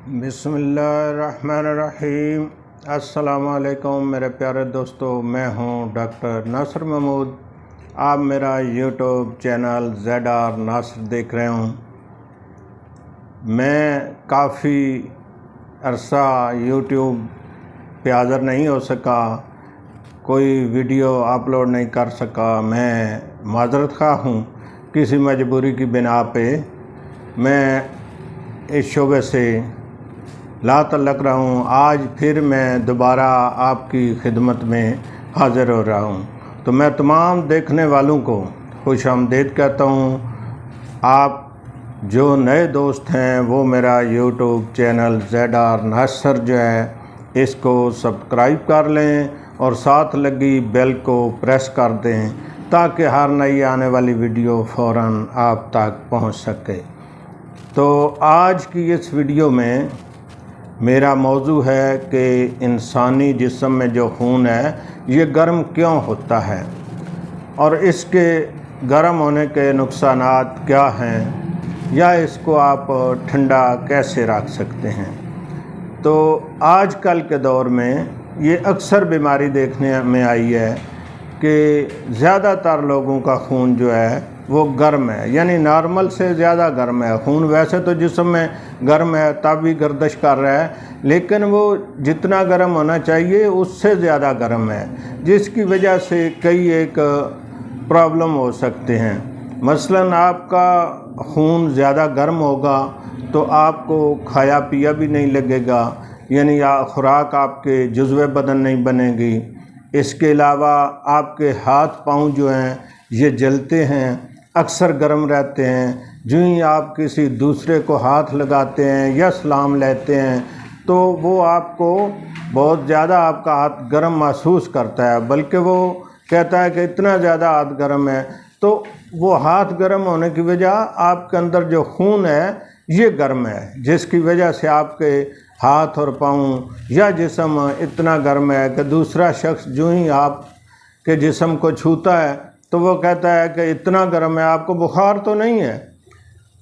बिस्मिल्लाहिर्रहमानिर्रहीम। अस्सलाम वालेकुम मेरे प्यारे दोस्तों, मैं हूं डॉक्टर नासिर महमूद। आप मेरा यूट्यूब चैनल ZR नासिर देख रहे हों। मैं काफ़ी अरसा यूट्यूब पे हाज़िर नहीं हो सका, कोई वीडियो अपलोड नहीं कर सका। मैं माज़रत ख़्वाह हूँ। किसी मजबूरी की बिना पे मैं इस शोबे से ला तल्लक रहा हूँ। आज फिर मैं दोबारा आपकी खिदमत में हाज़िर हो रहा हूँ। तो मैं तमाम देखने वालों को खुश आमदीद कहता हूँ। आप जो नए दोस्त हैं वो मेरा यूट्यूब चैनल ZR नासिर जो है इसको सब्सक्राइब कर लें और साथ लगी बेल को प्रेस कर दें ताकि हर नई आने वाली वीडियो फ़ौरन आप तक पहुँच सके। तो आज की इस वीडियो में मेरा मौजू है कि इंसानी जिस्म में जो खून है ये गर्म क्यों होता है और इसके गर्म होने के नुकसानात क्या हैं, या इसको आप ठंडा कैसे रख सकते हैं। तो आजकल के दौर में ये अक्सर बीमारी देखने में आई है कि ज़्यादातर लोगों का खून जो है वो गर्म है, यानी नॉर्मल से ज़्यादा गर्म है खून। वैसे तो जिस्म में गर्म है तब भी गर्दिश कर रहा है, लेकिन वो जितना गर्म होना चाहिए उससे ज़्यादा गर्म है, जिसकी वजह से कई एक प्रॉब्लम हो सकते हैं। मसलन आपका खून ज़्यादा गर्म होगा तो आपको खाया पिया भी नहीं लगेगा, यानी खुराक आपके जुज़्वे बदन नहीं बनेगी। इसके अलावा आपके हाथ पाँव जो हैं ये जलते हैं, अक्सर गर्म रहते हैं। जो ही आप किसी दूसरे को हाथ लगाते हैं या सलाम लेते हैं तो वो आपको बहुत ज़्यादा आपका हाथ गर्म महसूस करता है, बल्कि वो कहता है कि इतना ज़्यादा हाथ गर्म है। तो वो हाथ गर्म होने की वजह आपके अंदर जो खून है ये गर्म है, जिसकी वजह से आपके हाथ और पाँव या जिस्म इतना गर्म है कि दूसरा शख्स जो ही आपके जिस्म को छूता है तो वो कहता है कि इतना गर्म है। आपको बुखार तो नहीं है,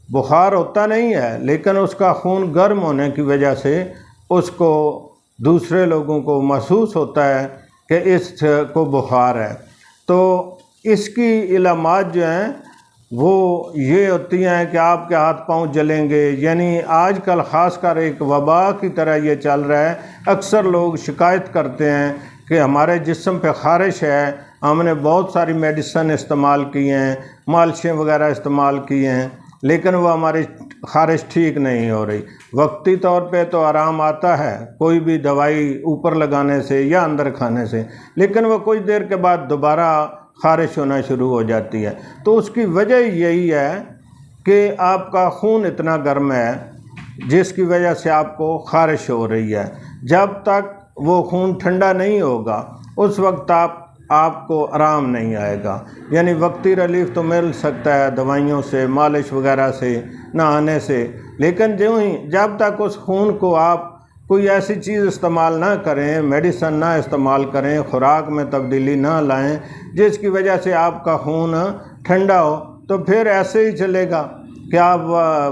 बुखार होता नहीं है, लेकिन उसका खून गर्म होने की वजह से उसको दूसरे लोगों को महसूस होता है कि इसको बुखार है। तो इसकी इलामात जो हैं वो ये होती हैं कि आपके हाथ पांव जलेंगे, यानी आजकल ख़ासकर एक वबा की तरह ये चल रहा है। अक्सर लोग शिकायत करते हैं कि हमारे जिस्म पे ख़ारिश है, हमने बहुत सारी मेडिसिन इस्तेमाल की हैं, मालिशें वगैरह इस्तेमाल की हैं, लेकिन वो हमारी ख़ारिश ठीक नहीं हो रही। वक्ती तौर पे तो आराम आता है कोई भी दवाई ऊपर लगाने से या अंदर खाने से, लेकिन वो कुछ देर के बाद दोबारा ख़ारिश होना शुरू हो जाती है। तो उसकी वजह यही है कि आपका खून इतना गर्म है जिसकी वजह से आपको ख़ारिश हो रही है। जब तक वो खून ठंडा नहीं होगा उस वक्त आपको आराम नहीं आएगा। यानी वक्ती रिलीफ तो मिल सकता है दवाइयों से, मालिश वगैरह से, नहाने से, लेकिन जब तक उस खून को आप कोई ऐसी चीज़ इस्तेमाल ना करें, मेडिसिन ना इस्तेमाल करें, खुराक में तब्दीली ना लाएं जिसकी वजह से आपका खून ठंडा हो, तो फिर ऐसे ही चलेगा कि आप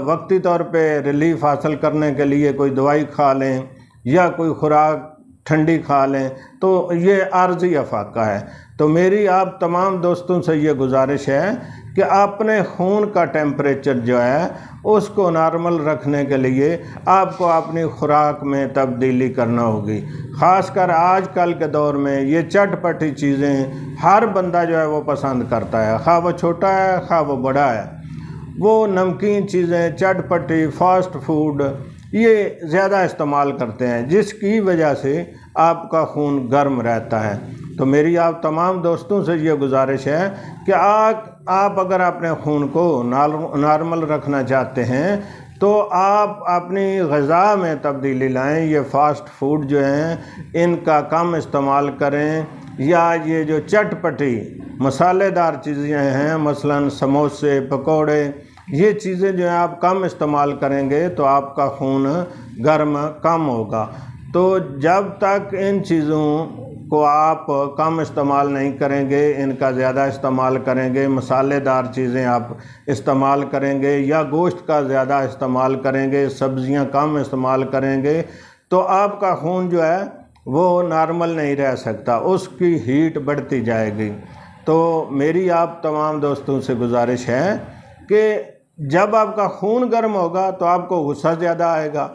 वक्ती तौर पे रिलीफ हासिल करने के लिए कोई दवाई खा लें या कोई खुराक ठंडी खा लें, तो ये आर्जी अफाका है। तो मेरी आप तमाम दोस्तों से ये गुजारिश है कि अपने खून का टेम्परेचर जो है उसको नॉर्मल रखने के लिए आपको अपनी खुराक में तब्दीली करना होगी। ख़ासकर आजकल के दौर में ये चटपटी चीज़ें हर बंदा जो है वो पसंद करता है, खा वो छोटा है खा वो बड़ा है। वो नमकीन चीज़ें, चटपटी, फास्ट फूड ये ज़्यादा इस्तेमाल करते हैं, जिसकी वजह से आपका खून गर्म रहता है। तो मेरी आप तमाम दोस्तों से ये गुजारिश है कि आप अगर अपने खून को नॉर्मल रखना चाहते हैं तो आप अपनी ग़िज़ा में तब्दीली लाएं। ये फ़ास्ट फूड जो हैं इनका कम इस्तेमाल करें, या ये जो चटपटी मसालेदार चीज़ें हैं मसलन समोसे, पकोड़े, ये चीज़ें जो हैं आप कम इस्तेमाल करेंगे तो आपका खून गर्म कम होगा। तो जब तक इन चीज़ों کو آپ کم استعمال نہیں کریں گے، ان کا زیادہ استعمال کریں گے، مسالے دار چیزیں آپ استعمال کریں گے یا گوشت کا زیادہ استعمال کریں گے، سبزیاں کم استعمال کریں گے، تو آپ کا خون جو ہے وہ نارمل نہیں رہ سکتا، اس کی ہیٹ بڑھتی جائے گی۔ تو میری آپ تمام دوستوں سے گزارش ہے کہ جب آپ کا خون گرم ہوگا تو آپ کو غصہ زیادہ آئے گا،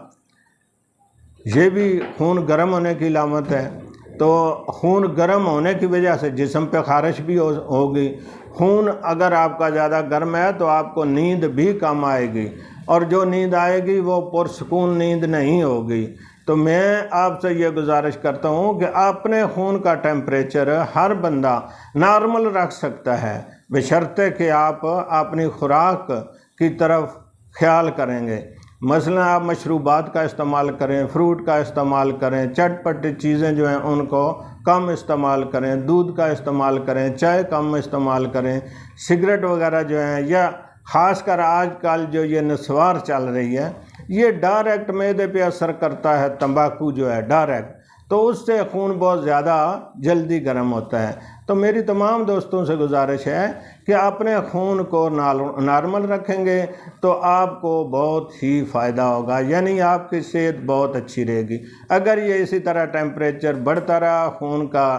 یہ بھی خون گرم ہونے کی علامت ہے۔ تو خون گرم ہونے کی وجہ سے جسم پہ خارش بھی ہوگی۔ خون اگر آپ کا زیادہ گرم ہے تو آپ کو نیند بھی کم آئے گی، اور جو نیند آئے گی وہ پرسکون نیند نہیں ہوگی۔ تو میں آپ سے یہ گزارش کرتا ہوں کہ اپنے خون کا ٹیمپریچر ہر بندہ نارمل رکھ سکتا ہے، بشرطے کہ آپ اپنی خوراک کی طرف خیال کریں گے۔ مثلا آپ مشروبات کا استعمال کریں، فروٹ کا استعمال کریں، چٹ پٹی چیزیں جو ہیں ان کو کم استعمال کریں، دودھ کا استعمال کریں، چائے کم استعمال کریں، سگریٹ وغیرہ جو ہیں، یا خاص کر آج کل جو یہ نسوار چل رہی ہے، یہ ڈائریکٹ معدے پہ اثر کرتا ہے، تمباکو جو ہے ڈائریکٹ، تو اس سے خون بہت زیادہ جلدی گرم ہوتا ہے۔ تو میری تمام دوستوں سے گزارش ہے کہ اپنے خون کو نارمل رکھیں گے تو آپ کو بہت ہی فائدہ ہوگا، یعنی آپ کی صحت بہت اچھی رہے گی۔ اگر یہ اسی طرح ٹیمپریچر بڑھتا رہا، خون کا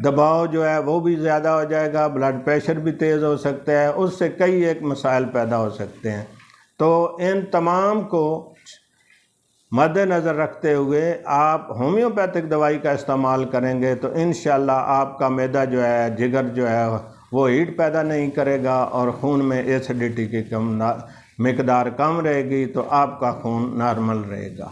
دباؤ جو ہے وہ بھی زیادہ ہو جائے گا، بلڈ پریشر بھی تیز ہو سکتا ہے، اس سے کئی ایک مسائل پیدا ہو سکتے ہیں۔ تو ان تمام کو مد نظر رکھتے ہوئے آپ ہومیوپیتھک دوائی کا استعمال کریں گے تو انشاءاللہ آپ کا معدہ جو ہے، جگر جو ہے وہ ہیٹ پیدا نہیں کرے گا، اور خون میں ایسیڈیٹی کی مقدار کم رہے گی، تو آپ کا خون نارمل رہے گا۔